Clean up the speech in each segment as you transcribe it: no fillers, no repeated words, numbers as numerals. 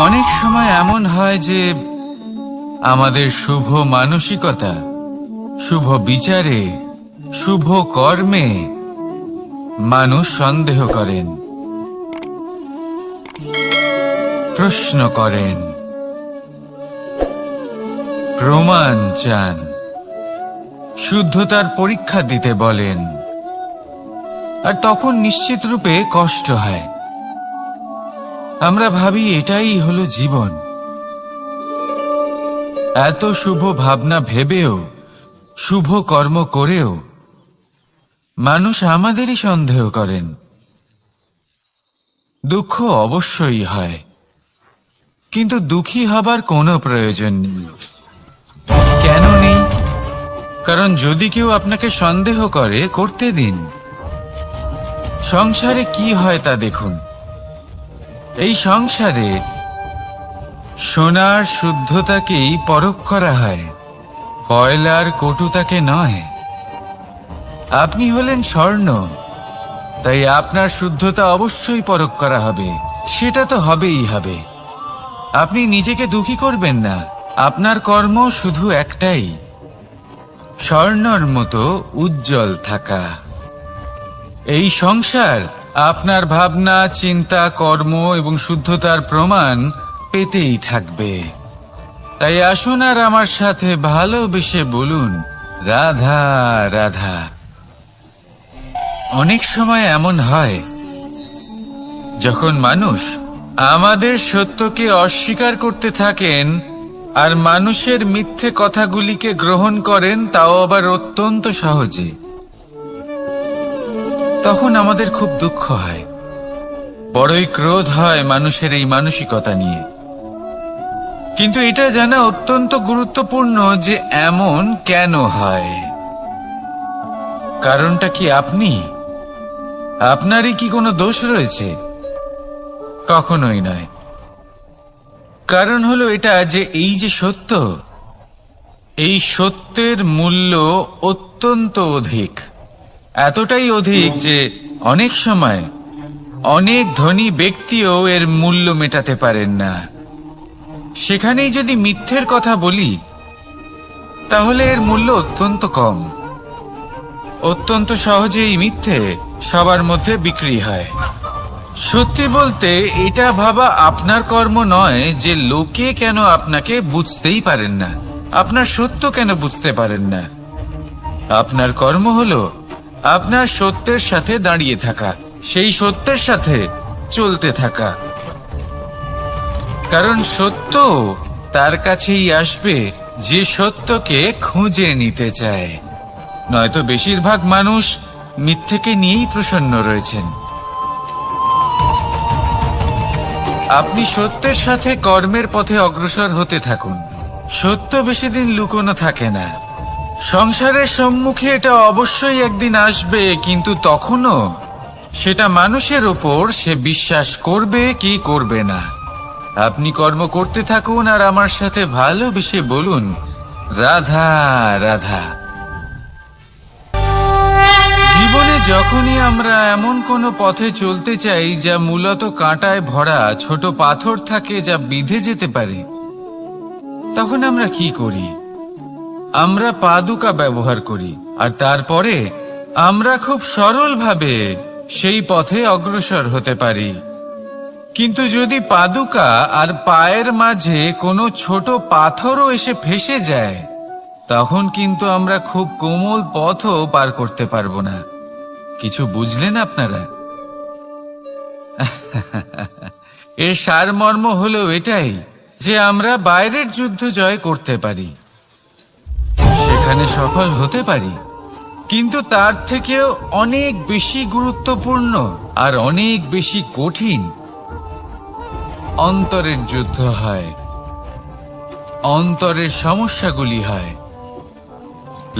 অনেক সময় এমন হয় যে আমাদের শুভ মানসিকতা, শুভ বিচারে, শুভ কর্মে মানুষ সন্দেহ করেন, প্রশ্ন করেন, প্রমাণ চান, শুদ্ধতার পরীক্ষা দিতে বলেন। আর তখন নিশ্চিত রূপে কষ্ট হয়। আমরা ভাবি এটাই হলো জীবন। এত শুভ ভাবনা ভেবেও, শুভ কর্ম করেও মানুষ আমাদেরই সন্দেহ করেন। দুঃখ অবশ্যই হয়, কিন্তু দুঃখী হবার কোনো প্রয়োজন নেই। কেন নেই? কারণ যদি কেউ আপনাকে সন্দেহ করে, করতে দিন। সংসারে কি হয় তা দেখুন। এই সংসারে সোনার শুদ্ধতাকেই পরখ করা হয়, কয়লার কটুতাকে নয়। আপনি হলেন স্বর্ণ, তাই আপনার শুদ্ধতা অবশ্যই পরখ করা হবে। সেটা তো হবেই হবে। আপনি নিজেকে দুঃখী করবেন না। আপনার কর্ম শুধু একটাই, স্বর্ণর মতো উজ্জ্বল থাকা। এই সংসার আপনার ভাবনা, চিন্তা, কর্ম এবং শুদ্ধতার প্রমাণ পেতেই থাকবে। তাই আসুন আর আমার সাথে ভালোবেসে বলুন, রাধা রাধা। অনেক সময় এমন হয় যখন মানুষ আমাদের সত্যকে অস্বীকার করতে থাকেন আর মানুষের মিথ্যে কথাগুলিকে গ্রহণ করেন, তাও আবার অত্যন্ত সহজে। তখন আমাদের খুব দুঃখ হয়, বড়ই ক্রোধ হয় মানুষের এই মানসিকতা নিয়ে। কিন্তু এটা জানা অত্যন্ত গুরুত্বপূর্ণ যে এমন কেন হয়। কারণটা কি আপনি? আপনারই কি কোনো দোষ রয়েছে? কখনোই নয়। কারণ হলো এটা যে এই যে সত্য, এই সত্যের মূল্য অত্যন্ত অধিক। এতটাই অধিক যে অনেক সময় অনেক ধনী ব্যক্তিও এর মূল্য মেটাতে পারেন না। সেখানেই যদি মিথ্যের কথা বলি, তাহলে এর মূল্য অত্যন্ত কম। অত্যন্ত সহজেই মিথ্যে সবার মধ্যে বিক্রি হয়। সত্যি বলতে এটা ভাবা আপনার কর্ম নয় যে লোকে কেন আপনাকে বুঝতেই পারেন না, আপনার সত্য কেন বুঝতে পারেন না। আপনার কর্ম হলো আপনার সত্যের সাথে দাঁড়িয়ে থাকা, সেই সত্যের সাথে চলতে থাকা। কারণ সত্য তার কাছেই আসবে যে সত্যকে খুঁজে নিতে চায়। নয়তো বেশিরভাগ মানুষ মিথ্যেকে নিয়েই প্রসন্ন রয়েছেন। আপনি সত্যের সাথে কর্মের পথে অগ্রসর হতে থাকুন। সত্য বেশি দিন লুকোনো থাকে না। সংসারের সম্মুখে এটা অবশ্যই একদিন আসবে, কিন্তু তখনও সেটা মানুষের ওপর সে বিশ্বাস করবে কি করবে না। আপনি কর্ম করতে থাকুন আর আমার সাথে ভালোবেসে বলুন, রাধা রাধা। জীবনে যখনই আমরা এমন কোনো পথে চলতে চাই যা মূলত কাঁটায় ভরা ছোট পাথর থাকে, যা বিঁধে যেতে পারে, তখন আমরা কি করি? আমরা পাদুকা ব্যবহার করি আর তারপরে আমরা খুব সরলভাবে সেই পথে অগ্রসর হতে পারি। কিন্তু যদি পাদুকা আর পায়ের মাঝে কোনো ছোট পাথরও এসে ফেঁসে যায়, তখন কিন্তু আমরা খুব কোমল পথও পার করতে পারবো না। কিছু বুঝলেন আপনারা? এর সারমর্ম হলো এটাই যে আমরা বাইরের যুদ্ধ জয় করতে পারি, সেখানে সফল হতে পারি, কিন্তু তার থেকেও অনেক বেশি গুরুত্বপূর্ণ আর অনেক বেশি কঠিন অন্তরের যুদ্ধ হয়। অন্তরের সমস্যাগুলি হয়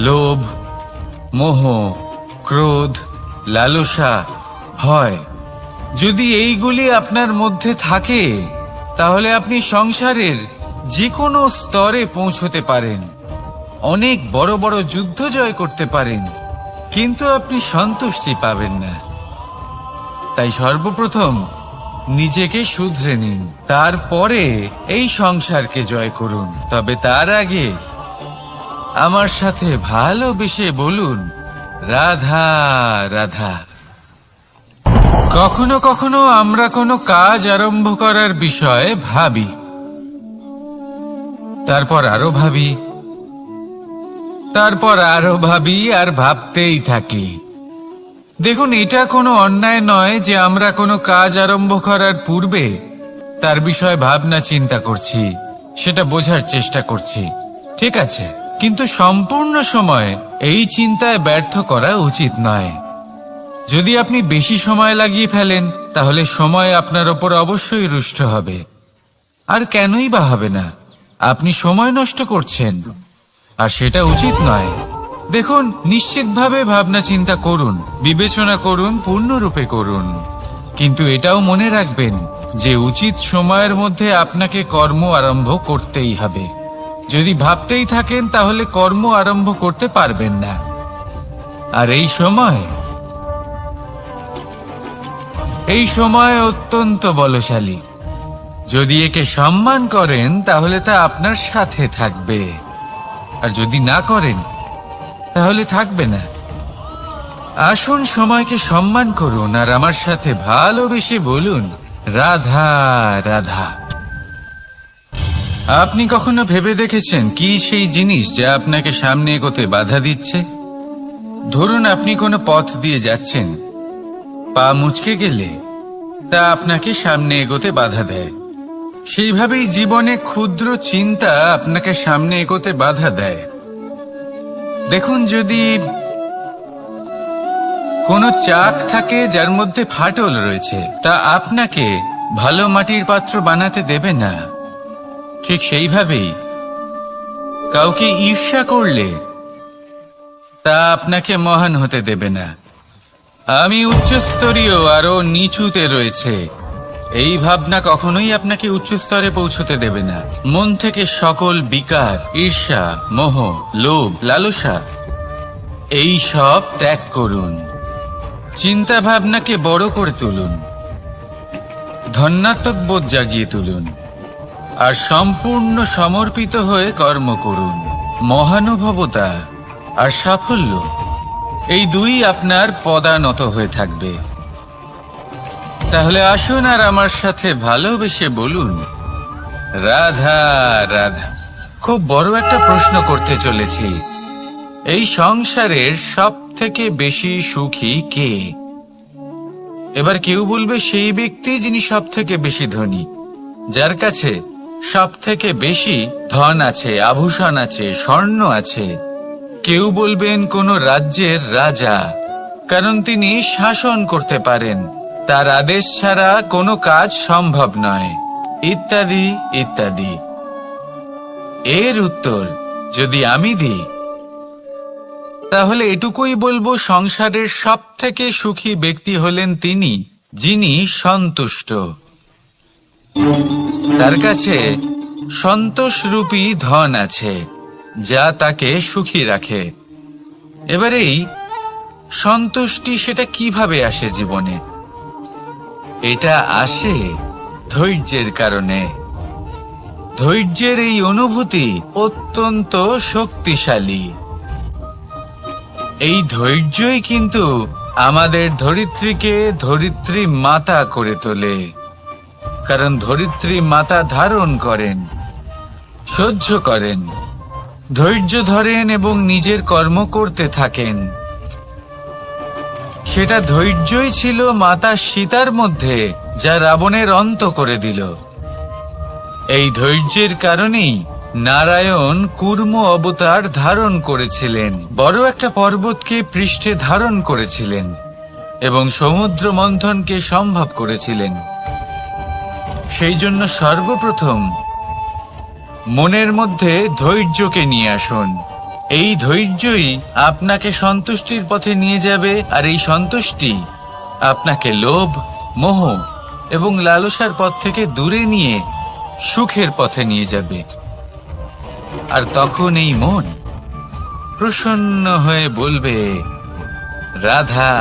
লোভ, মোহ, ক্রোধ, লালসা, ভয়। যদি এইগুলি আপনার মধ্যে থাকে, তাহলে আপনি সংসারের যে কোনো স্তরে পৌঁছতে পারেন, অনেক বড় বড় যুদ্ধ জয় করতে পারেন, কিন্তু আপনি সন্তুষ্টি পাবেন না। তাই সর্বপ্রথম নিজেকে শুধরে নিন, তারপরে এই সংসারকে জয় করুন। তবে তার আগে আমার সাথে ভালোবেসে বলুন, রাধা রাধা। কখনো কখনো আমরা কোনো কাজ আরম্ভ করার বিষয়ে ভাবি, তারপর আরো ভাবি, তারপর আরো ভাবি, আর ভাবতেই থাকি। দেখুন, এটা কোনো অন্যায় নয় যে আমরা কোনো কাজ আরম্ভ করার পূর্বে তার বিষয়ে ভাবনা চিন্তা করছি, সেটা বোঝার চেষ্টা করছি, ঠিক আছে। কিন্তু সম্পূর্ণ সময় এই চিন্তায় ব্যর্থ করা উচিত নয়। যদি আপনি বেশি সময় লাগিয়ে ফেলেন, তাহলে সময় আপনার ওপর অবশ্যই রুষ্ট হবে। আর কেনই বা হবে না? আপনি সময় নষ্ট করছেন, আর সেটা উচিত নয়। দেখুন, নিশ্চিতভাবে ভাবনা চিন্তা করুন, বিবেচনা করুন, পূর্ণরূপে করুন, কিন্তু এটাও মনে রাখবেন যে উচিত সময়ের মধ্যে আপনাকে কর্ম আরম্ভ করতেই হবে। যদি ভাবতেই থাকেন, তাহলে কর্ম আরম্ভ করতে পারবেন না। আর এই সময় অত্যন্ত বলশালী। যদি একে সম্মান করেন, তাহলে তা আপনার সাথে থাকবে, আর যদি না করেন, তাহলে থাকবে না। আসুন সময়কে সম্মান করুন, আর আমার সাথে ভালোবেসে বলুন, রাধা রাধা। আপনি কখনো ভেবে দেখেছেন কি সেই জিনিস যা আপনাকে সামনে এগোতে বাধা দিচ্ছে? ধরুন, আপনি কোনো পথ দিয়ে যাচ্ছেন, পা মুচকে গেলে তা আপনাকে সামনে এগোতে বাধা দেয়। সেইভাবেই জীবনে ক্ষুদ্র চিন্তা আপনাকে সামনে এগোতে বাধা দেয়। দেখুন, যদি কোনো চাক থাকে যার মধ্যে ফাটল রয়েছে, তা আপনাকে ভালো মাটির পাত্র বানাতে দেবে না। ঠিক সেইভাবেই কাউকে ঈর্ষা করলে তা আপনাকে মহান হতে দেবে না। আমি উচ্চস্তরীয়, আরো নিচুতে রয়েছে, এই ভাবনা কখনোই আপনাকে উচ্চ স্তরে পৌঁছতে দেবে না। মন থেকে সকল বিকার, ঈর্ষা, মোহ, লোভ, লালসা এই সব ত্যাগ করুন। চিন্তা ভাবনাকে বড় করে তুলুন, ধন্যাত্মক বোধ জাগিয়ে তুলুন, আর সম্পূর্ণ সমর্পিত হয়ে কর্ম করুন। মহানুভবতা আর সাফল্য এই দুই আপনার পদানত হয়ে থাকবে। তাহলে আসুন আর আমার সাথে ভালোবেসে বলুন, রাধা রাধা। খুব বড় একটা প্রশ্ন করতে চলেছি, এই সংসারের সব থেকে বেশি সুখী কে? এবার কেউ বলবে সেই ব্যক্তি যিনি সব থেকে বেশি ধনী, যার কাছে সব থেকে বেশি ধন আছে, আভূষণ আছে, স্বর্ণ আছে। কেউ বলবেন কোন রাজ্যের রাজা, কারণ তিনি শাসন করতে পারেন, তার আদেশ ছাড়া কোনো কাজ সম্ভব নয়, ইত্যাদি ইত্যাদি। এর উত্তর যদি আমি দিই, তাহলে এটুকুই বলবো, সংসারের সব থেকে সুখী ব্যক্তি হলেন তিনি যিনি সন্তুষ্ট। তার কাছে সন্তোষরূপী ধন আছে, যা তাকে সুখী রাখে। এবারে এই সন্তুষ্টি, সেটা কিভাবে আসে জীবনে? এটা আসে ধৈর্যের কারণে। ধৈর্যের এই অনুভূতি অত্যন্ত শক্তিশালী। এই ধৈর্যই কিন্তু আমাদের ধরিত্রীকে ধরিত্রী মাতা করে তোলে, কারণ ধরিত্রী মাতা ধারণ করেন, সহ্য করেন, ধৈর্য ধরেন এবং নিজের কর্ম করতে থাকেন। সেটা ধৈর্যই ছিল মাতা সীতার মধ্যে, যা রাবণের অন্ত করে দিল। এই ধৈর্যের কারণেই নারায়ণ কুর্ম অবতার ধারণ করেছিলেন, বড় একটা পর্বতকে পৃষ্ঠে ধারণ করেছিলেন এবং সমুদ্র মন্থনকে সম্ভব করেছিলেন। সেই জন্য সর্বপ্রথম মনের মধ্যে ধৈর্যকে নিয়ে আসুন। এই ধৈর্যই আপনাকে সন্তুষ্টির পথে নিয়ে যাবে, আর এই সন্তুষ্টি আপনাকে লোভ, মোহ এবং লালসার পথ থেকে দূরে নিয়ে সুখের পথে নিয়ে যাবে। আর তখন এই মন প্রসন্ন হয়ে বলবে, রাধা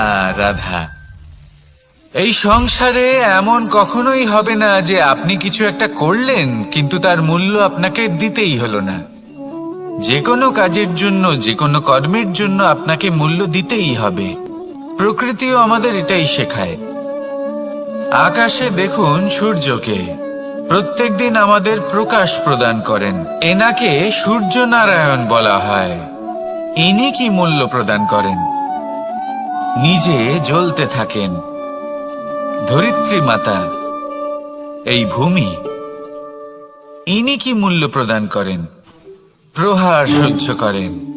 রাধা। এই সংসারে এমন কখনোই হবে না যে আপনি কিছু একটা করলেন কিন্তু তার মূল্য আপনাকে দিতেই হলো না। যে কোনো কাজের জন্য, যে কোনো কর্মের জন্য আপনাকে মূল্য দিতেই হবে। প্রকৃতিও আমাদের এটাই শেখায়। আকাশে দেখুন সূর্যকে, প্রত্যেকদিন আমাদের প্রকাশ প্রদান করেন। এনাকে সূর্য নারায়ণ বলা হয়। ইনি কি মূল্য প্রদান করেন? নিজে জ্বলতে থাকেন। ধরিত্রী মাতা, এই ভূমি, ইনি কি মূল্য প্রদান করেন? প্রহার সহ্য করেন।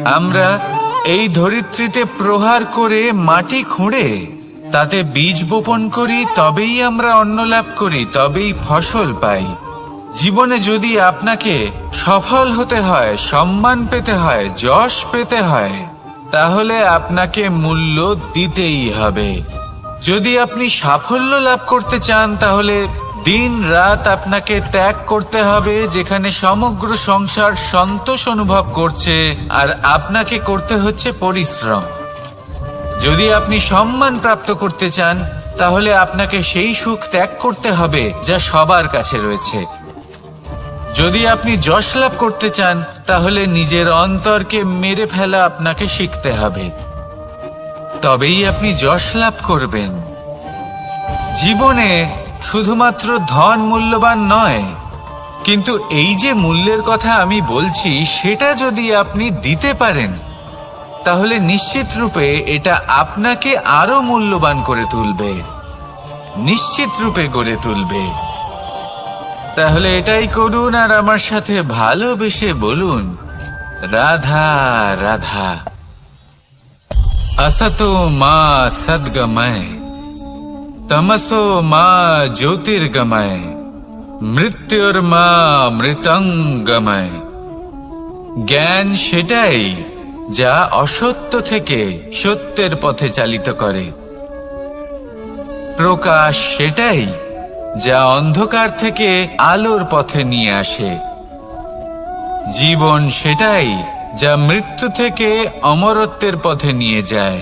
আমরা এই ধরিত্রীতে প্রহার করে মাটি খুঁড়ে তাতে বীজ বপন করি, তবেই আমরা অন্ন লাভ করি, তবেই ফসল পাই। জীবনে যদি আপনাকে সফল হতে হয়, সম্মান পেতে হয়, যশ পেতে হয়, তাহলে আপনাকে মূল্য দিতেই হবে। যদি আপনি সাফল্য লাভ করতে চান, তাহলে দিন রাত আপনাকে ত্যাগ করতে হবে, যেখানে সমগ্র সংসার সন্তোষ অনুভব করছে আর আপনাকে করতে হচ্ছে পরিশ্রম। যদি আপনি সম্মান প্রাপ্ত করতে চান, তাহলে আপনাকে সেই সুখ ত্যাগ করতে হবে যা সবার কাছে রয়েছে। যদি আপনি যশ লাভ করতে চান, তাহলে নিজের অন্তরকে মেরে ফেলা আপনাকে শিখতে হবে, তবেই আপনি যশ লাভ করবেন। জীবনে শুধুমাত্র ধন মূল্যবান নয়, কিন্তু এই যে মূল্যের কথা আমি বলছি, সেটা যদি আপনি দিতে পারেন, তাহলে নিশ্চিত রূপে এটা আপনাকে আরো মূল্যবান করে তুলবে, নিশ্চিত রূপে গড়ে তুলবে। তাহলে এটাই করুন আর আমার সাথে ভালোবেসে বলুন, রাধা রাধা। असतो मा सद्गमय, तमसो मा ज्योतिर्गमय, মৃত্যুর্মা মৃতঙ্গময়। জ্ঞান সেটাই যা অসত্য থেকে সত্যের পথে চালিত করে। প্রকাশ সেটাই যা অন্ধকার থেকে আলোর পথে নিয়ে আসে। জীবন সেটাই যা মৃত্যু থেকে অমরত্বের পথে নিয়ে যায়।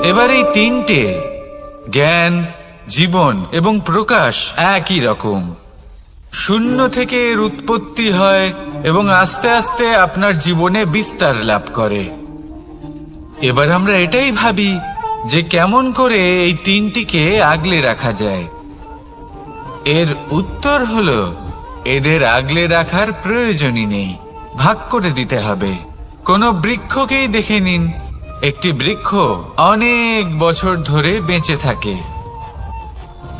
এবার এই তিনটে, জ্ঞান, জীবন এবং প্রকাশ, একই রকম। শূন্য থেকে এর উৎপত্তি হয় এবং আস্তে আস্তে আপনার জীবনে বিস্তার লাভ করে। এবার আমরা এটাই ভাবি যে কেমন করে এই তিনটিকে আগলে রাখা যায়। এর উত্তর হলো, এদের আগলে রাখার প্রয়োজনই নেই, ভাগ করে দিতে হবে। কোনো বৃক্ষকেই দেখে নিন, একটি বৃক্ষ অনেক বছর ধরে বেঁচে থাকে।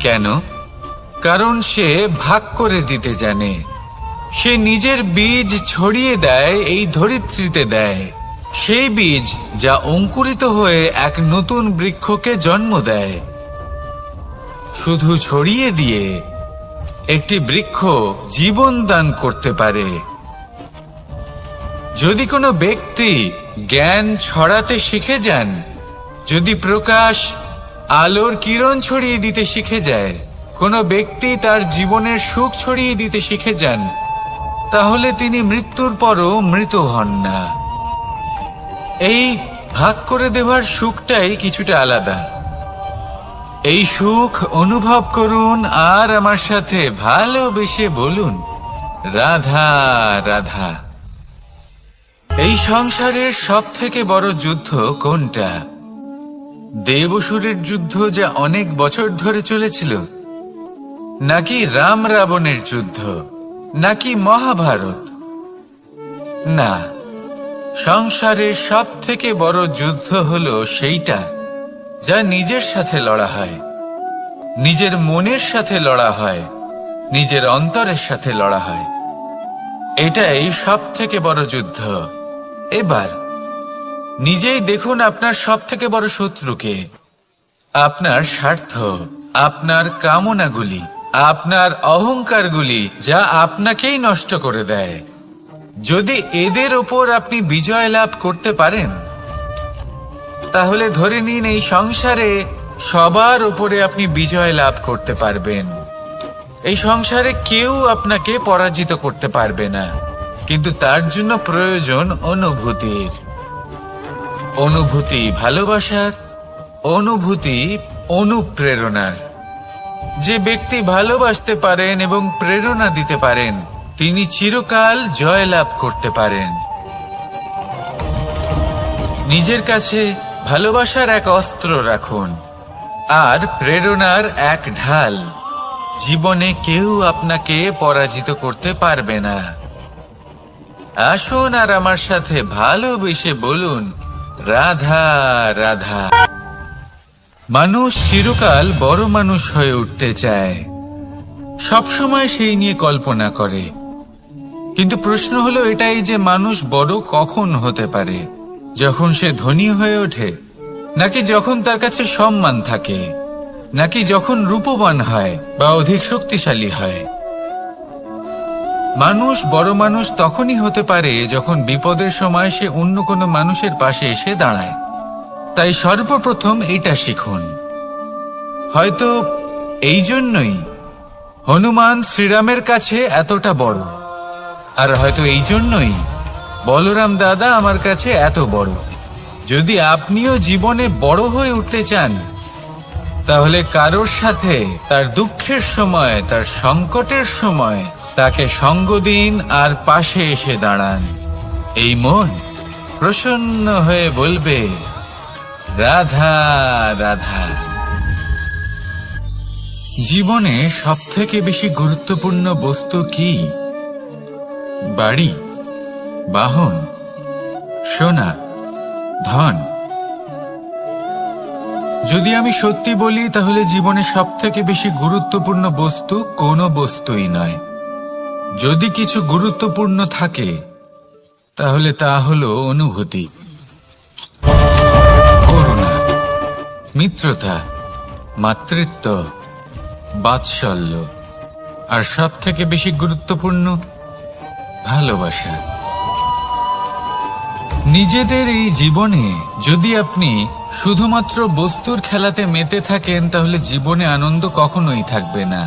কেন? কারণ সে ভাগ করে দিতে জানে। সে নিজের বীজ ছড়িয়ে দেয়, এই ধরিত্রীতে দেয়। সেই বীজ যা অঙ্কুরিত হয়ে এক নতুন বৃক্ষকে জন্ম দেয়। শুধু ছড়িয়ে দিয়ে একটি বৃক্ষ জীবন দান করতে পারে। যদি কোনো ব্যক্তি জ্ঞান ছড়াতে শিখে যান, যদি প্রকাশ, আলোর কিরণ ছড়িয়ে দিতে শিখে যায়, কোনো ব্যক্তি তার জীবনের সুখ ছড়িয়ে দিতে শিখে যান, তাহলে তিনি মৃত্যুর পরও মৃত হন না। এই ভাগ করে দেওয়ার সুখটাই কিছুটা আলাদা। এই সুখ অনুভব করুন আর আমার সাথে ভালোবেসে বলুন, রাধা রাধা। এই সংসারের সব থেকে বড় যুদ্ধ কোনটা? দেব-অসুরের যুদ্ধ যা অনেক বছর ধরে চলেছিল, নাকি রাম রাবণের যুদ্ধ, নাকি মহাভারত? না, সংসারের সব থেকে বড় যুদ্ধ হলো সেইটা যা নিজের সাথে লড়া হয়, নিজের মনের সাথে লড়া হয়, নিজের অন্তরের সাথে লড়া হয়। এটাই সব থেকে বড় যুদ্ধ। এবার নিজেই দেখুন আপনার সব থেকে বড় শত্রুকে। আপনার স্বার্থ, আপনার কামনাগুলি, আপনার অহংকারগুলি, যা আপনাকেই নষ্ট করে দেয়। যদি এদের ওপর আপনি বিজয় লাভ করতে পারেন, তাহলে ধরে নিন এই সংসারে সবার উপরে আপনি বিজয় লাভ করতে পারবেন। এই সংসারে কেউ আপনাকে পরাজিত করতে পারবে না, কিন্তু তার জন্য প্রয়োজন অনুভূতির। অনুভূতি ভালোবাসার, অনুভূতি অনুপ্রেরণার। যে ব্যক্তি ভালোবাসতে পারেন এবং প্রেরণা দিতে পারেন তিনি চিরকাল জয়লাভ করতে পারেন। নিজের কাছে ভালোবাসার এক অস্ত্র রাখুন আর প্রেরণার এক ঢাল। জীবনে কেউ আপনাকে পরাজিত করতে পারবে না। আসুন আর আমার সাথে ভালোবেসে বলুন, রাধা রাধা। মানুষ চিরকাল বড় মানুষ হয়ে উঠতে চায়, সবসময় সেই নিয়ে কল্পনা করে। কিন্তু প্রশ্ন হলো এটাই যে মানুষ বড় কখন হতে পারে? যখন সে ধনী হয়ে ওঠে, নাকি যখন তার কাছে সম্মান থাকে, নাকি যখন রূপবান হয় বা অধিক শক্তিশালী হয়? মানুষ বড় মানুষ তখনই হতে পারে যখন বিপদের সময় সে অন্য কোনো মানুষের পাশে এসে দাঁড়ায়। তাই সর্বপ্রথম এটা শিখুন। হয়তো এই জন্যই হনুমান শ্রীরামের কাছে এতটা বড়, আর হয়তো এই জন্যই বলরাম দাদা আমার কাছে এত বড়। যদি আপনিও জীবনে বড় হয়ে উঠতে চান, তাহলে কারোর সাথে তার দুঃখের সময়, তার সংকটের সময় তাকে সঙ্গ দিন আর পাশে এসে দাঁড়ান। এই মন প্রসন্ন হয়ে বলবে, রাধা রাধা। জীবনে সবথেকে বেশি গুরুত্বপূর্ণ বস্তু কি? বাড়ি, বাহন, সোনা, ধন? যদি আমি সত্যি বলি তাহলে জীবনে সবথেকে বেশি গুরুত্বপূর্ণ বস্তু কোনো বস্তুই নয়। যদি কিছু গুরুত্বপূর্ণ থাকে তাহলে তা হলো অনুভূতি, করুণা, মিত্রতা, মাতৃত্ব, বাৎসল্য, আর সব থেকে বেশি গুরুত্বপূর্ণ ভালোবাসা। নিজেদের এই জীবনে যদি আপনি শুধুমাত্র বস্তুর খেলাতে মেতে থাকেন তাহলে জীবনে আনন্দ কখনোই থাকবে না।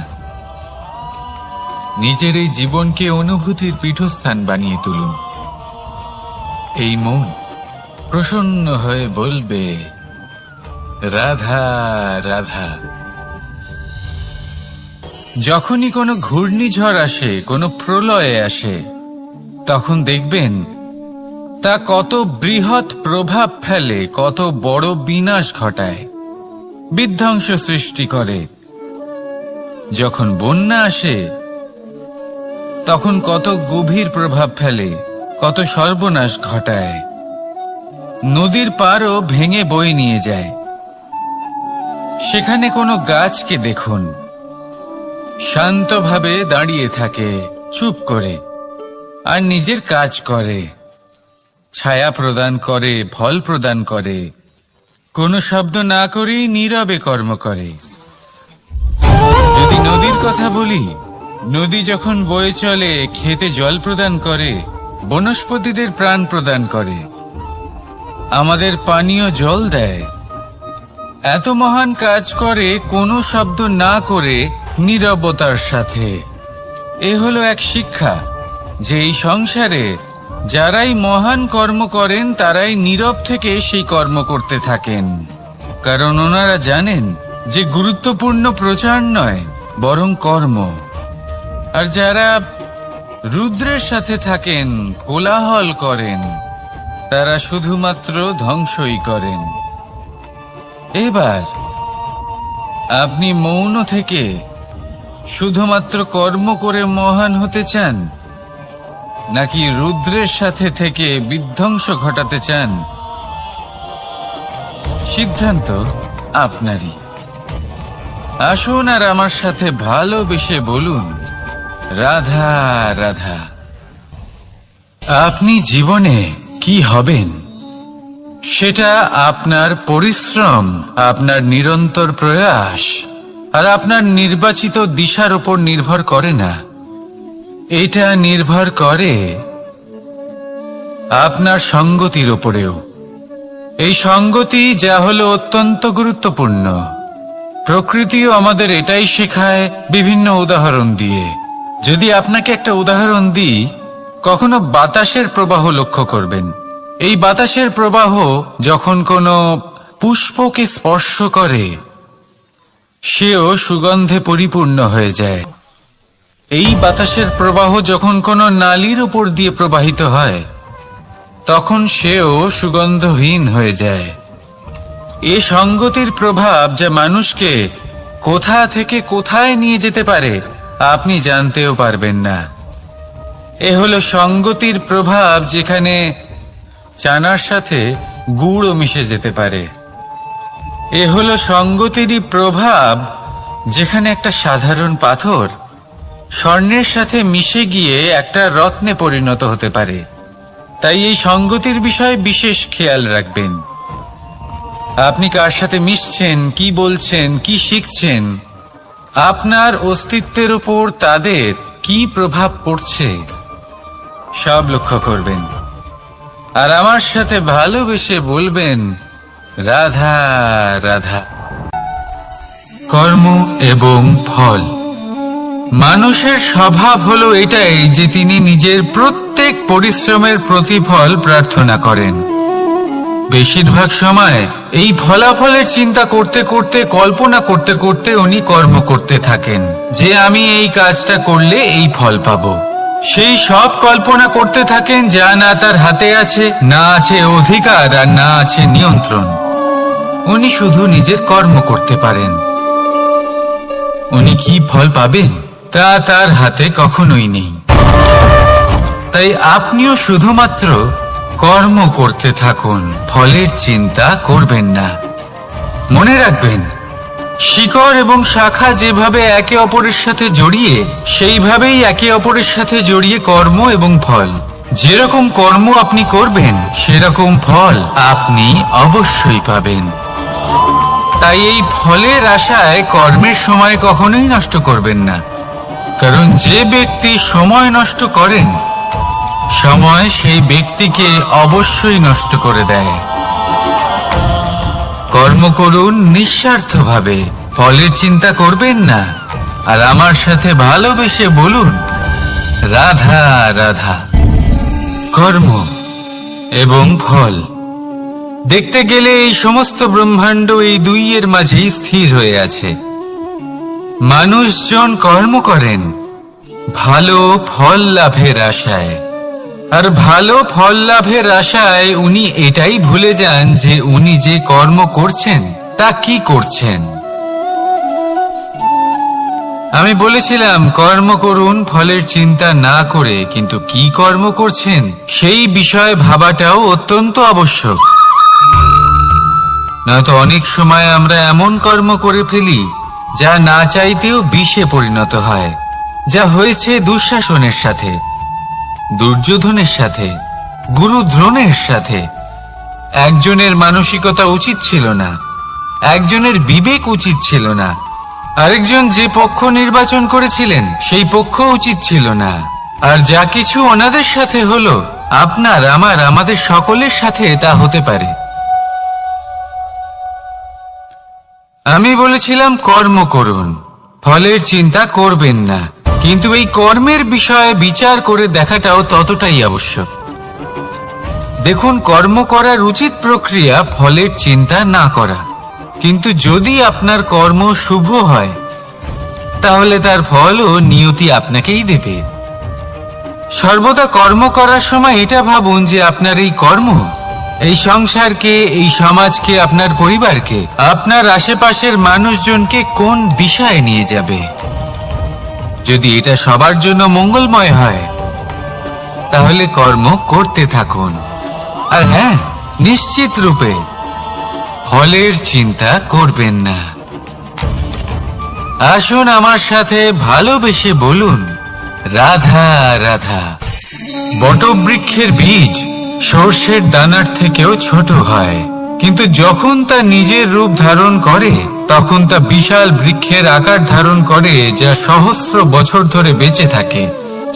নিজের এই জীবনকে অনুভূতির পীঠস্থান বানিয়ে তুলুন। এই মন প্রসন্ন হয়ে বলবে, রাধা রাধা। যখনই কোনো ঘূর্ণিঝড় আসে, কোনো প্রলয়ে আসে, তখন দেখবেন তা কত বৃহৎ প্রভাব ফেলে, কত বড় বিনাশ ঘটায়, বিধ্বংস সৃষ্টি করে। যখন বন্যা আসে তখন কত গভীর প্রভাব ফেলে, কত সর্বনাশ ঘটায়। নদীর পাড়ও ভেঙে বয়ে নিয়ে যায়। সেখানে কোনো গাছকে দেখুন, শান্তভাবে দাঁড়িয়ে থাকে, চুপ করে, আর নিজের কাজ করে, ছায়া প্রদান করে, ফল প্রদান করে, কোনো শব্দ না করেই নীরবে কর্ম করে। যদি নদীর কথা বলি, নদী যখন বয়ে চলে খেতে জল প্রদান করে, বনস্পতিদের প্রাণ প্রদান করে, আমাদের পানীয় জল দেয়। এত মহান কাজ করে কোনো শব্দ না করে, নীরবতার সাথে। এ হলো এক শিক্ষা যে এই সংসারে যারাই মহান কর্ম করেন তারাই নীরব থেকে সেই কর্ম করতে থাকেন, কারণ ওনারা জানেন যে গুরুত্বপূর্ণ প্রচার নয় বরং কর্ম। আর যারা রুদ্রের সাথে থাকেন, কোলাহল করেন, তারা শুধুমাত্র ধ্বংসই করেন। এবার আপনি মৌন থেকে শুধুমাত্র কর্ম করে মহান হতে চান, নাকি রুদ্রের সাথে থেকে বিধ্বংস ঘটাতে চান? সিদ্ধান্ত আপনারই। আসুন আর আমার সাথে ভালোবেসে বলুন, রাধা রাধা। আপনি জীবনে কি হবেন সেটা আপনার পরিশ্রম, আপনার নিরন্তর প্রয়াস আর আপনার নির্বাচিত দিশার উপর নির্ভর করে না। এটা নির্ভর করে আপনার সঙ্গতির উপরেও। এই সঙ্গতি যা হলো অত্যন্ত গুরুত্বপূর্ণ। প্রকৃতিও আমাদের এটাই শেখায় বিভিন্ন উদাহরণ দিয়ে। যদি আপনাকে একটা উদাহরণ দিই, কখনো বাতাসের প্রবাহ লক্ষ্য করবেন। এই বাতাসের প্রবাহ যখন কোনো পুষ্পকে স্পর্শ করে সেও সুগন্ধে পরিপূর্ণ হয়ে যায়। এই বাতাসের প্রবাহ যখন কোনো নালীর উপর দিয়ে প্রবাহিত হয় তখন সেও সুগন্ধহীন হয়ে যায়। এ সঙ্গতির প্রভাব যা মানুষকে কোথা থেকে কোথায় নিয়ে যেতে পারে আপনি জানতেও পারবেন না। এ হলো সঙ্গতির প্রভাব, যেখানে চানার সাথে গুড়ও মিশে যেতে পারে। এ হলো সঙ্গতিরই প্রভাব, যেখানে একটা সাধারণ পাথর স্বর্ণের সাথে মিশে গিয়ে একটা রত্নে পরিণত হতে পারে। তাই এই সঙ্গতির বিষয়ে বিশেষ খেয়াল রাখবেন। আপনি কার সাথে মিশছেন, কি বলছেন, কি শিখছেন, আপনার অস্তিত্বের উপর তাদের কি প্রভাব পড়ছে সব লক্ষ্য করবেন। আর আমার সাথে ভালোবেসে বলবেন, রাধা রাধা। কর্ম এবং ফল। মানুষের স্বভাব হলো এটাই যে তিনি নিজের প্রত্যেক পরিশ্রমের প্রতিফল প্রার্থনা করেন। বেশিরভাগ সময় এই ফলাফলের চিন্তা করতে করতে, কল্পনা করতে করতে উনি কর্ম করতে থাকেন যে আমি এই কাজটা করলে এই ফল পাবো। সেই সব কল্পনা করতে থাকেন যা না তার হাতে আছে, না আছে অধিকার, আর না আছে নিয়ন্ত্রণ। উনি শুধু নিজের কর্ম করতে পারেন। উনি কি ফল পাবেন তা তার হাতে কখনোই নেই। তাই আপনিও শুধুমাত্র কর্ম করতে থাকুন, ফলের চিন্তা করবেন না। মনে রাখবেন, শিকড় এবং শাখা যেভাবে একে অপরের সাথে জড়িয়ে, সেইভাবেই একে অপরের সাথে জড়িয়ে কর্ম এবং ফল। যেরকম কর্ম আপনি করবেন সেরকম ফল আপনি অবশ্যই পাবেন। তাই এই ফলের আশায় কর্মের সময় কখনোই নষ্ট করবেন না, কারণ যে ব্যক্তি সময় নষ্ট করেন, সময় সেই ব্যক্তিকে অবশ্যই নষ্ট করে দেয়। কর্ম করুন নিঃস্বার্থভাবে, ফলের চিন্তা করবেন না। আর আমার সাথে ভালোবেসে বলুন, রাধা রাধা। কর্ম এবং ফল। দেখতে গেলে এই সমস্ত ব্রহ্মাণ্ড এই দুইয়ের মাঝেই স্থির হয়ে আছে। মানুষজন কর্ম করেন ভালো ফল লাভের আশায়, আর ভালো ফল লাভের আশায় উনি এটাই ভুলে যান যে উনি যে কর্ম করছেন তা কি করছেন। আমি বলেছিলাম কর্ম করুন ফলের চিন্তা না করে, কিন্তু কি কর্ম করছেন সেই বিষয়ে ভাবাটাও অত্যন্ত আবশ্যক। নয়তো অনেক সময় আমরা এমন কর্ম করে ফেলি যা না চাইতেও বিষে পরিণত হয়, যা হয়েছে দুঃশাসনের সাথে, দুর্যোধনের সাথে, গুরু দ্রোণের সাথে। একজনের মানসিকতা উচিত ছিল না, একজনের বিবেক উচিত ছিল না, আরেকজন যে পক্ষ নির্বাচন করেছিলেন সেই পক্ষ উচিত ছিল না। আর যা কিছু ওনাদের সাথে হলো, আপনার, আমার, আমাদের সকলের সাথে তা হতে পারে। আমি বলেছিলাম কর্ম করুন, ফলের চিন্তা করবেন না, কিন্তু এই কর্মের বিষয়ে বিচার করে দেখাটাও ততটাই আবশ্যক। দেখুন, কর্ম করার উচিত প্রক্রিয়া ফলের চিন্তা না করা, কিন্তু যদি আপনার কর্ম শুভ হয় তাহলে তার ফলও নিয়তি আপনাকেই দেবে। সর্বদা কর্ম করার সময় এটা ভাবুন যে আপনার এই কর্ম এই সংসারকে, এই সমাজকে, আপনার পরিবারকে, আপনার আশেপাশের মানুষজনকে কোন দিশায় নিয়ে যাবে। যদি এটা সবার জন্য মঙ্গলময় হয় তাহলে কর্ম করতে থাকুন। আর হ্যাঁ, নিশ্চিত রূপে ফলের চিন্তা করবেন না। আসুন আমার সাথে ভালোবেসে বলুন, রাধা রাধা। বটবৃক্ষের বীজ সর্ষের দানার থেকেও ছোট হয়, কিন্তু যখন তা নিজের রূপ ধারণ করে তখন তা বিশাল বৃক্ষের আকার ধারণ করে, যা সহস্র বছর ধরে বেঁচে থাকে,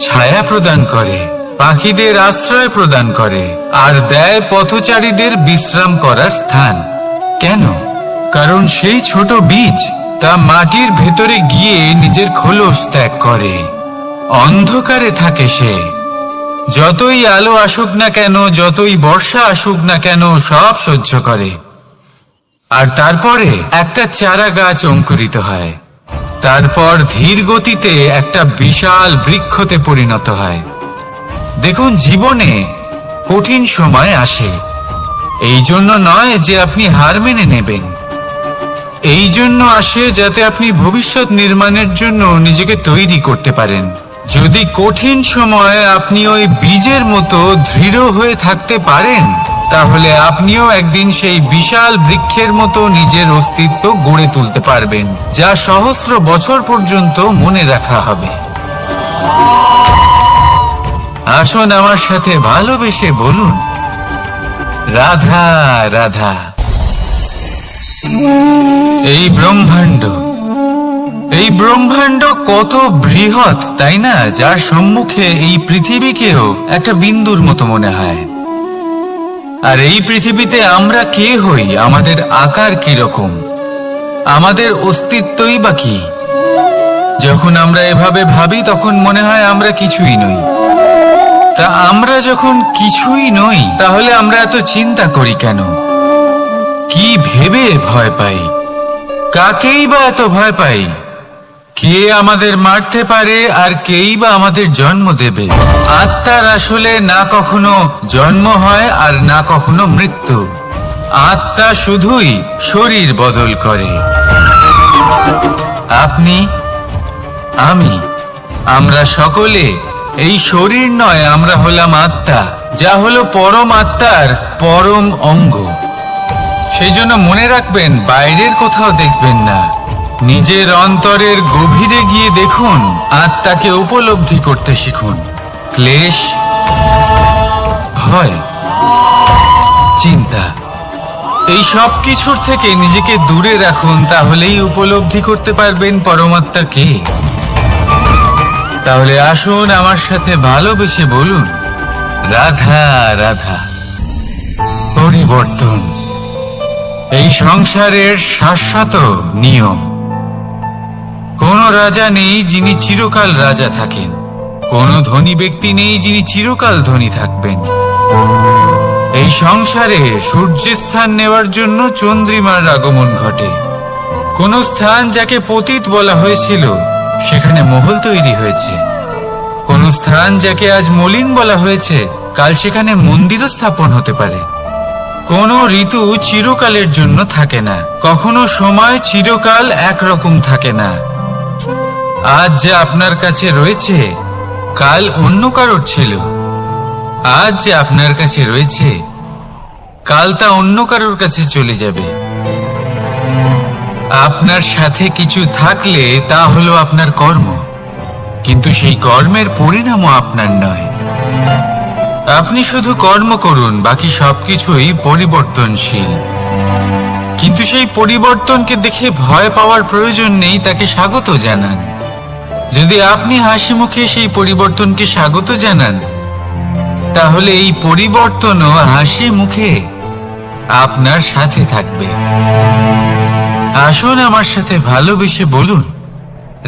ছায়া প্রদান করে, পাখিদের আশ্রয় প্রদান করে, আর দেয় পথচারীদের বিশ্রাম করার স্থান। কেন? কারণ সেই ছোট বীজ তা মাটির ভেতরে গিয়ে নিজের খোলস ত্যাগ করে। অন্ধকারে থাকে সে, যতই আলো আসুক না কেন, যতই বর্ষা আসুক না কেন, সব সহ্য করে। আর তারপরে একটা চারা গাছ অঙ্কুরিত হয়, তারপর ধীর গতিতে একটা বিশাল বৃক্ষতে পরিণত হয়। দেখুন, জীবনে কঠিন সময় আসে, এই জন্য নয় যে আপনি হার মেনে নেবেন, এই জন্য আসে যাতে আপনি ভবিষ্যৎ নির্মাণের জন্য নিজেকে তৈরি করতে পারেন। যদি কঠিন সময়ে আপনি ওই বীজের মতো দৃঢ় হয়ে থাকতে পারেন, তাহলে আপনিও একদিন সেই বিশাল বৃক্ষের মতো নিজের অস্তিত্ব গড়ে তুলতে পারবেন, যা সহস্র বছর পর্যন্ত মনে রাখা হবে। আসুন আমার সাথে ভালোবেসে বলুন, রাধা রাধা। এই ব্রহ্মাণ্ড কত বৃহৎ, তাই না? যার সম্মুখে এই পৃথিবীকেও একটা বিন্দুর মতো মনে হয়। আর এই পৃথিবীতে আমরা কে হই, আমাদের আকার কি রকম, আমাদের অস্তিত্বই বা কি? যখন আমরা এভাবে ভাবি তখন মনে হয় আমরা কিছুই নই। তা আমরা যখন কিছুই নই, তাহলে আমরা এত চিন্তা করি কেন? কি ভেবে ভয় পাই? কাকেই বা এত ভয় পাই? কে আমাদের মারতে পারে আর কেই বা আমাদের জন্ম দেবে? আত্মার আসলে না কখনো জন্ম হয় আর না কখনো মৃত্যু। আত্মা শুধুই শরীর বদল করে। আপনি, আমি, আমরা সকলে এই শরীর নয়, আমরা হলাম আত্মা, যা হলো পরম আত্মার পরম অঙ্গ। সেই জন্য মনে রাখবেন, বাইরের কোথাও দেখবেন না, নিজের অন্তরের গভীরে গিয়ে দেখুন, আত্মাকে উপলব্ধি করতে শিখুন। ক্লেশ, ভয়, চিন্তা, এই সব কিছুর থেকে নিজেকে দূরে রাখুন, তাহলেই উপলব্ধি করতে পারবেন পরমাত্মাকে। তাহলে আসুন আমার সাথে ভালোবেসে বলুন, রাধা রাধা। পরিবর্তন এই সংসারের শাশ্বত নিয়ম। কোন রাজা নেই যিনি চিরকাল রাজা থাকেন, কোন ধনী ব্যক্তি নেই যিনি চিরকাল ধনী থাকবেন। এই সংসারে সূর্যের স্থান নেওয়ার জন্য চন্দ্রিমার আগমন ঘটে। কোন স্থান যাকে পতিত বলা হয়েছিল, সেখানে মহল তৈরি হয়েছে। কোন স্থান যাকে আজ মলিন বলা হয়েছে, কাল সেখানে মন্দিরও স্থাপন হতে পারে। কোন ঋতু চিরকালের জন্য থাকে না, কখনো সময় চিরকাল একরকম থাকে না। আজ যে আপনার কাছে রয়েছে, কাল অন্য কারোর ছিল। আজ যে আপনার কাছে রয়েছে, কাল তা অন্য কারোর কাছে চলে যাবে। আপনার সাথে কিছু থাকলে তা হলো আপনার কর্ম, কিন্তু সেই কর্মের পরিণামও আপনার নয়। আপনি শুধু কর্ম করুন, বাকি সবকিছুই পরিবর্তনশীল। কিন্তু সেই পরিবর্তনকে দেখে ভয় পাওয়ার প্রয়োজন নেই, তাকে স্বাগত জানান। যদি আপনি হাসি মুখে সেই পরিবর্তনকে স্বাগত জানান, তাহলে এই পরিবর্তনও হাসি মুখে আপনার সাথে থাকবে। আসুন আমার সাথে ভালোবেসে বলুন,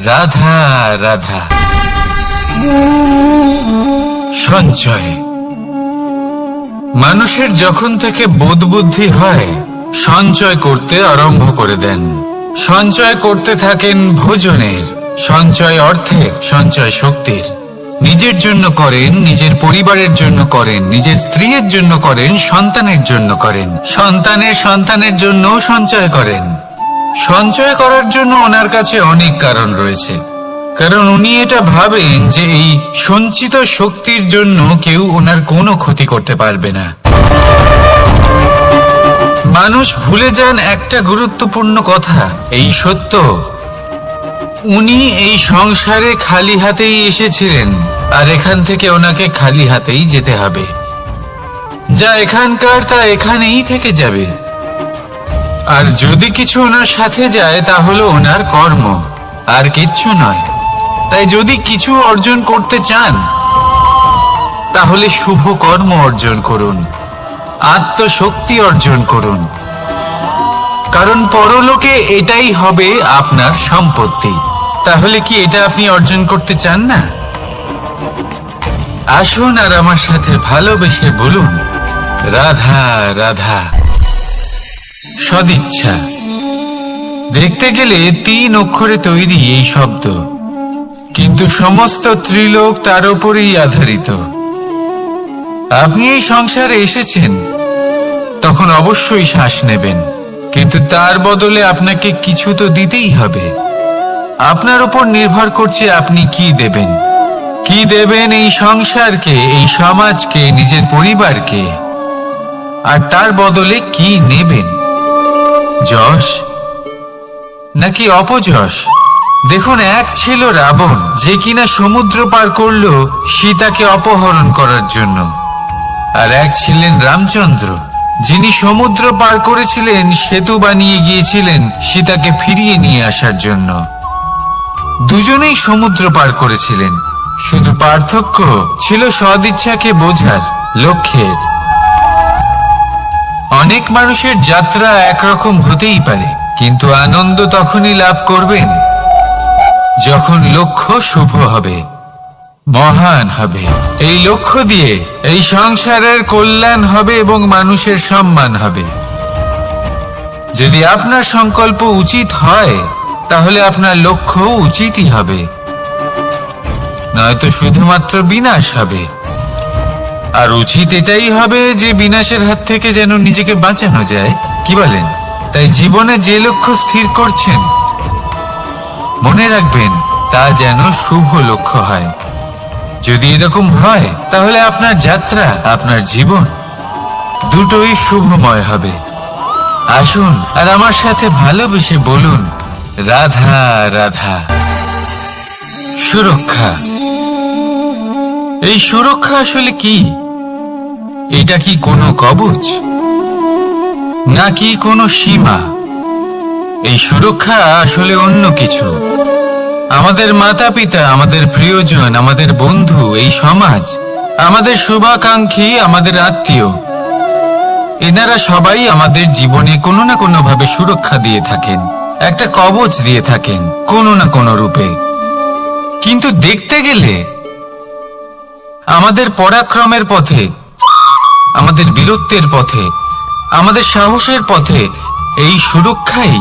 রাধা রাধা। সঞ্চয় মানুষের যখন থেকে বোধ বুদ্ধি হয়, সঞ্চয় করতে আরম্ভ করে দেন। সঞ্চয় করতে থাকেন ভোজনের, সঞ্চয় অর্থের, সঞ্চয় শক্তির। নিজের জন্য করেন, নিজের পরিবারের জন্য করেন, নিজের স্ত্রীর জন্য করেন, সন্তানের জন্য করেন, সন্তানের জন্যও সঞ্চয় করেন। সঞ্চয় করার জন্য ওনার কাছে অনেক কারণ রয়েছে, কারণ উনি এটা ভাবেন যে এই সঞ্চিত শক্তির জন্য কেউ ওনার কোনো ক্ষতি করতে পারবে না। মানুষ ভুলে যান একটা গুরুত্বপূর্ণ কথা, এই সত্য, উনি এই সংসারে খালি হাতেই এসেছিলেন, আর এখান থেকে ওনাকে খালি হাতেই যেতে হবে। যা এখানকার তা এখানেই থেকে যাবে। আর যদি কিছু ওনার সাথে যায়, তা হলো ওনার কর্ম, আর কিচ্ছু নয়। তাই যদি কিছু অর্জন করতে চান, তাহলে শুভ কর্ম অর্জন করুন, আত্মশক্তি অর্জন করুন, কারণ পরলোকে এটাই হবে আপনার সম্পত্তি। তাহলে কি এটা আপনি অর্জন করতে চান না? আসুন আর আমার সাথে ভালোবেসে বলুন, রাধা রাধা। সদিচ্ছা। দেখতে গেলে 3 অক্ষরে তৈরি এই শব্দ, কিন্তু সমস্ত ত্রিলোক তার উপরেই আধারিত। আপনি এই সংসারে এসেছেন, তখন অবশ্যই শ্বাস নেবেন, কিন্তু তার বদলে আপনাকে কিছু তো দিতেই হবে। আপনার উপর নির্ভর করছে আপনি কি দেবেন। কি দেবেন এই সংসারকে, এই সমাজকে, নিজের পরিবারকে, আর তার বদলে কি নেবেন? যশ নাকি অপযশ? দেখুন, এক ছিল রাবণ, যে কিনা সমুদ্র পার করলো সীতাকে অপহরণ করার জন্য, আর এক ছিলেন রামচন্দ্র, যিনি সমুদ্র পার করেছিলেন, সেতু বানিয়ে গিয়েছিলেন সীতাকে ফিরিয়ে নিয়ে আসার জন্য। দুজনেই সমুদ্র পার করেছিলেন, শুধু পার্থক্য ছিল সদিচ্ছাকে বোঝার, লক্ষ্যের। অনেক মানুষের যাত্রা একরকম হতেই পারে, কিন্তু আনন্দ তখনই লাভ করবেন যখন লক্ষ্য শুভ হবে, মহান হবে। এই লক্ষ্য দিয়ে এই সংসারের কল্যাণ হবে এবং মানুষের সম্মান হবে। যদি আপনার সংকল্প উচিত হয়, তাহলে আপনার লক্ষ্য উচিতই হবে, নয়তো শুধুমাত্র বিনাশ হবে। আর উচিত এটাই হবে যে বিনাশের হাত থেকে যেন নিজেকে বাঁচানো যায়, কি বলেন? তাই জীবনে যে লক্ষ্য স্থির করছেন, মনে রাখবেন তা যেন শুভ লক্ষ্য হয়। যদি এরকম হয়, তাহলে আপনার যাত্রা, আপনার জীবন দুটোই শুভময় হবে। আসুন আর আমার সাথে ভালোবেসে বলুন, রাধা রাধা। সুরক্ষা। এই সুরক্ষা আসলে কি? এটা কি কোনো কবচ, নাকি কোনো সীমা? এই সুরক্ষা আসলে অন্য কিছু। আমাদের মাতা পিতা, আমাদের প্রিয়জন, আমাদের বন্ধু, এই সমাজ, আমাদের শুভাকাঙ্ক্ষী, আমাদের আত্মীয়, এনারা সবাই আমাদের জীবনে কোনো না কোনো ভাবে সুরক্ষা দিয়ে থাকেন, একটা কবচ দিয়ে থাকেন কোনো না কোনো রূপে। কিন্তু দেখতে গেলে আমাদের পরাক্রমের পথে, আমাদের বীরত্বের পথে, আমাদের সাহসের পথে এই সুরক্ষাই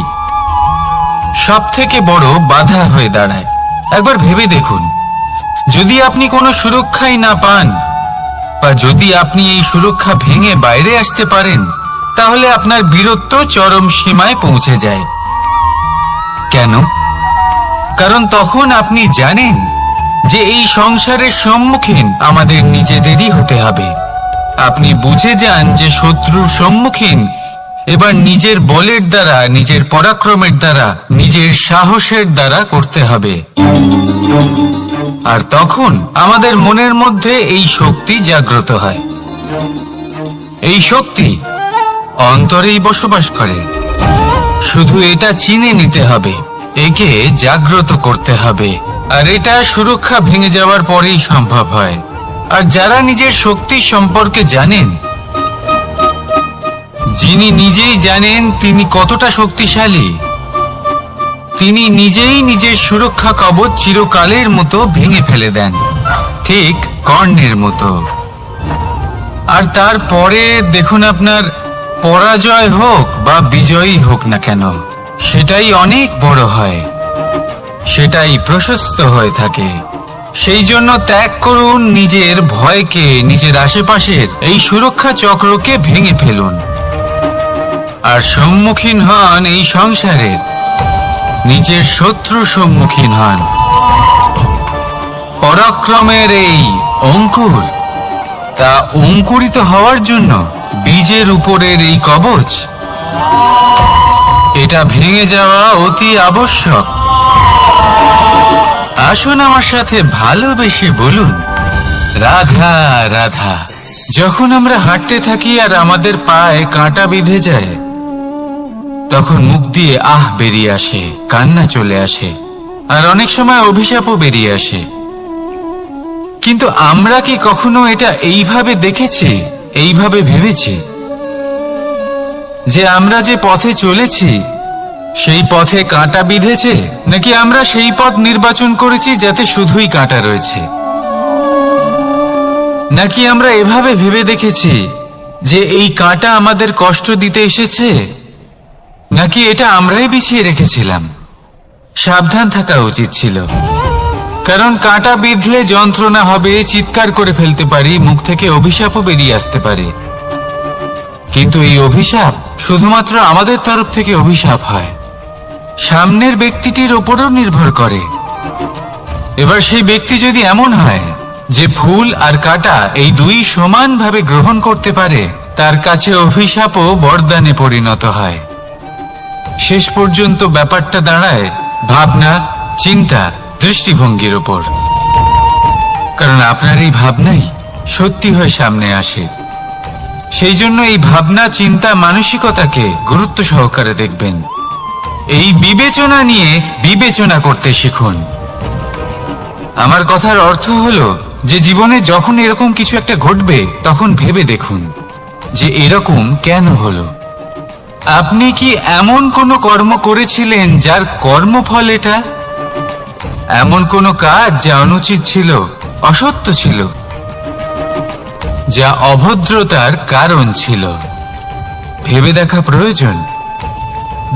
সব থেকে বড় বাধা হয়ে দাঁড়ায়। একবার ভেবে দেখুন, যদি আপনি কোনো সুরক্ষাই না পান, বা যদি আপনি এই সুরক্ষা ভেঙে বাইরে আসতে পারেন, তাহলে আপনার বীরত্ব চরম সীমায় পৌঁছে যায়। কেন? কারণ তখন আপনি জানেন যে এই সংসারের সম্মুখীন আমাদের নিজেদেরই হতে হবে। আপনি বুঝে যান যে শত্রুর সম্মুখীন এবার নিজের বলের দ্বারা, নিজের পরাক্রমের দ্বারা, নিজের সাহসের দ্বারা করতে হবে। আর তখন আমাদের মনের মধ্যে এই শক্তি জাগ্রত হয়। এই শক্তি অন্তরেই বসবাস করে। শুধু এটা চিনে নিতে হবে, একে জাগ্রত করতে হবে। আর এটা সুরক্ষা ভেঙে যাওয়ার পরেই সম্ভব হয়। আর যারা নিজের শক্তি সম্পর্কে জানেন, যিনি নিজেই জানেন তিনি কতটা শক্তিশালী, তিনি নিজেই নিজের সুরক্ষা কবচ চিরকালের মতো ভেঙে ফেলে দেন, ঠিক কর্ণের মতো। আর তারপরে দেখুন, আপনার পরাজয় হোক বা বিজয়ী হোক না কেন, সেটাই অনেক বড় হয়, সেটাই প্রশস্ত হয়ে থাকে। সেই জন্য ত্যাগ করুন নিজের ভয়কে, নিজের আশেপাশের এই সুরক্ষা চক্রকে ভেঙে ফেলুন, আর সম্মুখীন হন এই সংসারের নিজের শত্রু সম্মুখীন হন। পরাক্রমের এই অঙ্কুর, তা অঙ্কুরিত হওয়ার জন্য বীজের উপরের এই কবচ, এটা ভেঙে যাওয়া অতি আবশ্যক। আসুন আমার সাথে ভালোবেসে বলুন, রাধা রাধা। যখন আমরা হাঁটতে থাকি আর আমাদের পায়ে কাঁটা বিঁধে যায়, তখন মুখ দিয়ে আহ বেরিয়ে আসে, কান্না চলে আসে, আর অনেক সময় অভিশাপও বেরিয়ে আসে। কিন্তু আমরা কি কখনো এটা এইভাবে দেখেছি, এইভাবে ভেবেছি যে আমরা যে পথে চলেছি সেই পথে কাঁটা বিঁধেছে, নাকি আমরা সেই পথ নির্বাচন করেছি যাতে শুধুই কাঁটা রয়েছে? নাকি আমরা এভাবে ভেবে দেখেছি যে এই কাঁটা আমাদের কষ্ট দিতে এসেছে, নাকি এটা আমরাই বিছিয়ে রেখেছিলাম? সাবধান থাকা উচিত ছিল, কারণ কাঁটা বিঁধলে যন্ত্রণা হবে, চিৎকার করে ফেলতে পারি, মুখ থেকে অভিশাপও বেরিয়ে আসতে পারে। কিন্তু এই অভিশাপ শুধুমাত্র আমাদের তরফ থেকে অভিশাপ হয়, সামনের ব্যক্তিটির ওপরও নির্ভর করে। এবার সেই ব্যক্তি যদি এমন হয় যে ফুল আর কাঁটা এই দুই সমানভাবে গ্রহণ করতে পারে, তার কাছে অভিশাপও বরদানে পরিণত হয়। শেষ পর্যন্ত ব্যাপারটা দাঁড়ায় ভাবনা, চিন্তা, দৃষ্টিভঙ্গির ওপর। কারণ আপনার এই ভাবনাই সত্যি হয়ে সামনে আসে। সেই জন্য এই ভাবনা, চিন্তা, মানসিকতাকে গুরুত্ব সহকারে দেখবেন। এই বিবেচনা নিয়ে বিবেচনা করতে শিখুন। আমার কথার অর্থ হলো যে জীবনে যখন এরকম কিছু একটা ঘটবে, তখন ভেবে দেখুন যে এরকম কেন হলো। আপনি কি এমন কোনো কর্ম করেছিলেন যার কর্মফল এটা? এমন কোনো কাজ যা অনুচিত ছিল, অসত্য ছিল, যা অভদ্রতার কারণ ছিল? ভেবে দেখা প্রয়োজন।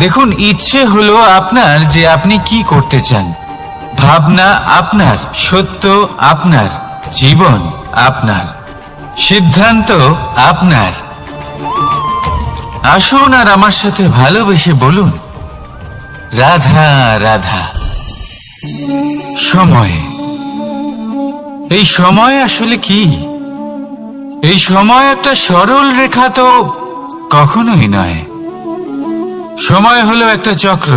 দেখুন, ইচ্ছে হলো আপনার যে আপনি কি করতে চান, ভাবনা আপনার, সত্য আপনার, জীবন আপনার, সিদ্ধান্ত আপনার। আসুন আর আমার সাথে ভালোবেসে বলুন, রাধা রাধা। সময়, এই সময় আসলে কি? এই সময় একটা সরল রেখা তো কখনোই নয়। সময় হলো একটা চক্র,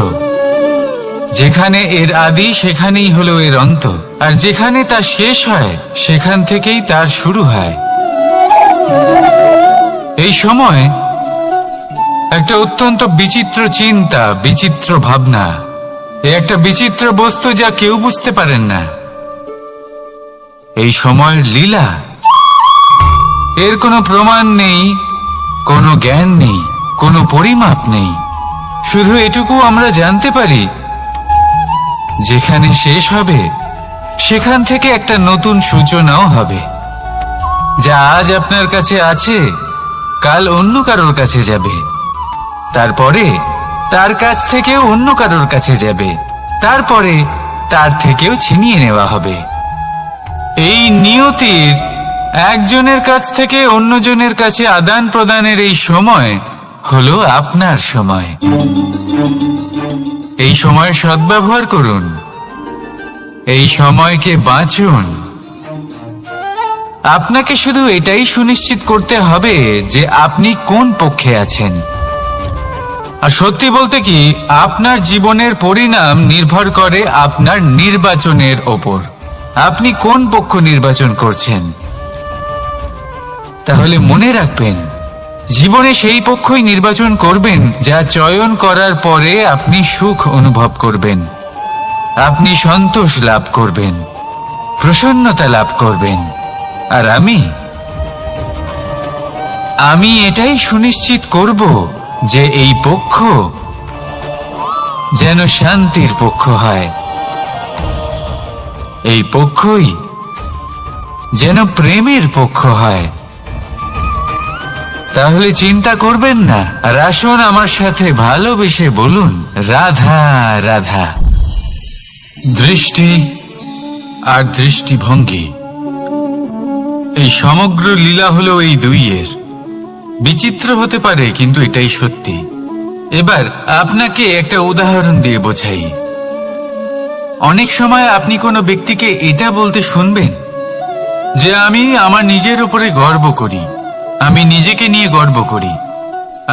যেখানে এর আদি সেখানেই হলো এর অন্ত, আর যেখানে তা শেষ হয় সেখান থেকেই তার শুরু হয়। এই সময় একটা অত্যন্ত বিচিত্র চিন্তা, বিচিত্র ভাবনা, একটা বিচিত্র বস্তু যা কেউ বুঝতে পারেন না। এই সময়ের লীলা, এর কোনো প্রমাণ নেই, কোনো জ্ঞান নেই, কোনো পরিমাপ নেই। শুধু এটুকু আমরা জানতে পারি, যেখানে শেষ হবে সেখান থেকে একটা নতুন সূচনাও হবে। যা আজ আপনার কাছে আছে, কাল অন্য কারোর কাছে যাবে, তারপরে তার কাছ থেকেও অন্য কারোর কাছে যাবে, তারপরে তার থেকেও ছিনিয়ে নেওয়া হবে। এই নিয়তির একজনের কাছ থেকে অন্যজনের কাছে আদান প্রদানের এই সময় হলো আপনার সময়। এই সময়ের সদ্ব্যবহার করুন, এই সময়কে বাঁচুন। আপনাকে শুধু এটাই সুনিশ্চিত করতে হবে যে আপনি কোন পক্ষে আছেন। আর সত্যি বলতে কি, আপনার জীবনের পরিণাম নির্ভর করে আপনার নির্বাচনের ওপর। আপনি কোন পক্ষ নির্বাচন করছেন। তাহলে মনে রাখবেন, জীবনে সেই পক্ষই নির্বাচন করবেন যা চয়ন করার পরে আপনি সুখ অনুভব করবেন, আপনি সন্তোষ লাভ করবেন, প্রসন্নতা লাভ করবেন। আর আমি এটাই সুনিশ্চিত করব যে এই পক্ষ যেন শান্তির পক্ষ হয়, এই পক্ষই যেন প্রেমের পক্ষ হয়। তাহলে চিন্তা করবেন না, আর আসুন আমার সাথে ভালোবেসে বলুন, রাধা রাধা। দৃষ্টি আর দৃষ্টিভঙ্গি, এই সমগ্র লীলা হলো এই দুইয়ের। বিচিত্র হতে পারে, কিন্তু এটাই সত্যি। এবার আপনাকে একটা উদাহরণ দিয়ে বোঝাই। অনেক সময় আপনি কোনো ব্যক্তিকে এটা বলতে শুনবেন যে আমি আমার নিজের উপরে গর্ব করি, আমি নিজেকে নিয়ে গর্ব করি,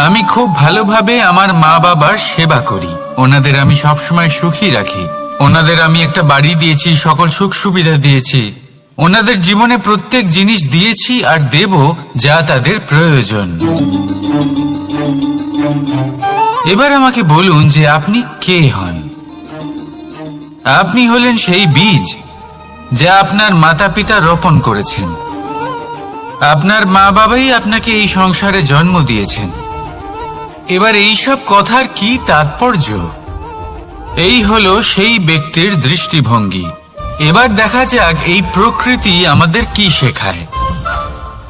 আমি খুব ভালোভাবে আমার মা বাবার সেবা করি, ওনাদের আমি সবসময় সুখী রাখি, ওনাদের আমি একটা বাড়ি দিয়েছি, সকল সুখ সুবিধা দিয়েছি, ওনাদের জীবনে প্রত্যেক জিনিস দিয়েছি আর দেব যা তাদের প্রয়োজন। এবার আমাকে বলুন যে আপনি কে হন। আপনি হলেন সেই বীজ যা আপনার মাতা পিতা রোপণ করেছেন। আপনার মা বাবাই আপনাকে এই সংসারে জন্ম দিয়েছেন। এবার এইসব কথার কি তাৎপর্য? এই হলো সেই ব্যক্তির দৃষ্টিভঙ্গি। এবার দেখা যাক এই প্রকৃতি আমাদের কি শেখায়।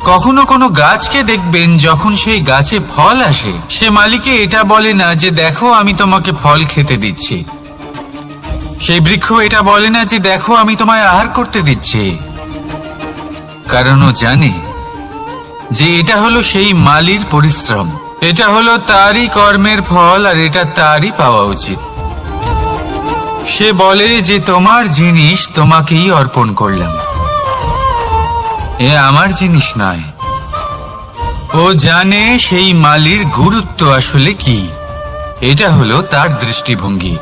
কখনো কোনো গাছকে দেখবেন, যখন সেই গাছে ফল আসে, সে মালিকে এটা বলে না যে দেখো আমি তোমাকে ফল খেতে দিচ্ছি। সেই বৃক্ষ এটা বলে না যে দেখো আমি তোমায় আহার করতে দিচ্ছি, কারণ ও জানে যে এটা হলো সেই মালির পরিশ্রম, এটা হলো তারই কর্মের ফল, আর এটা তারই পাওয়া উচিত। সে বলে যে তোমার জিনিস তোমাকেই অর্পণ করলাম, এ আমার জিনিস নয়। ও জানে সেই মালির গুরুত্ব আসলে কি, এটা হলো তার দৃষ্টিভঙ্গি।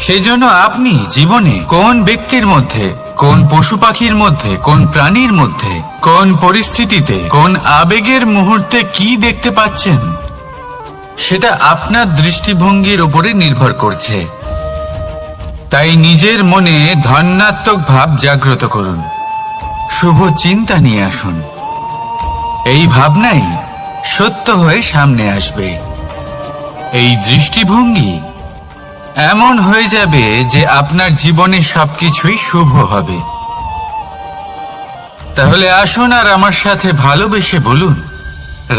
সেজন্য আপনি জীবনে কোন ব্যক্তির মধ্যে, কোন পশু পাখির মধ্যে, কোন প্রাণীর মধ্যে, কোন পরিস্থিতিতে, কোন আবেগের মুহূর্তে কি দেখতে পাচ্ছেন, সেটা আপনার দৃষ্টিভঙ্গির উপরে নির্ভর করছে। তাই নিজের মনে ধনাত্মক ভাব জাগ্রত করুন, শুভ চিন্তা নিয়ে আসুন। এই ভাবনাই সত্য হয়ে সামনে আসবে। এই দৃষ্টিভঙ্গি এমন হয়ে যাবে যে আপনার জীবনে সবকিছুই শুভ হবে। তাহলে আসুন আর আমার সাথে ভালোবেসে বলুন,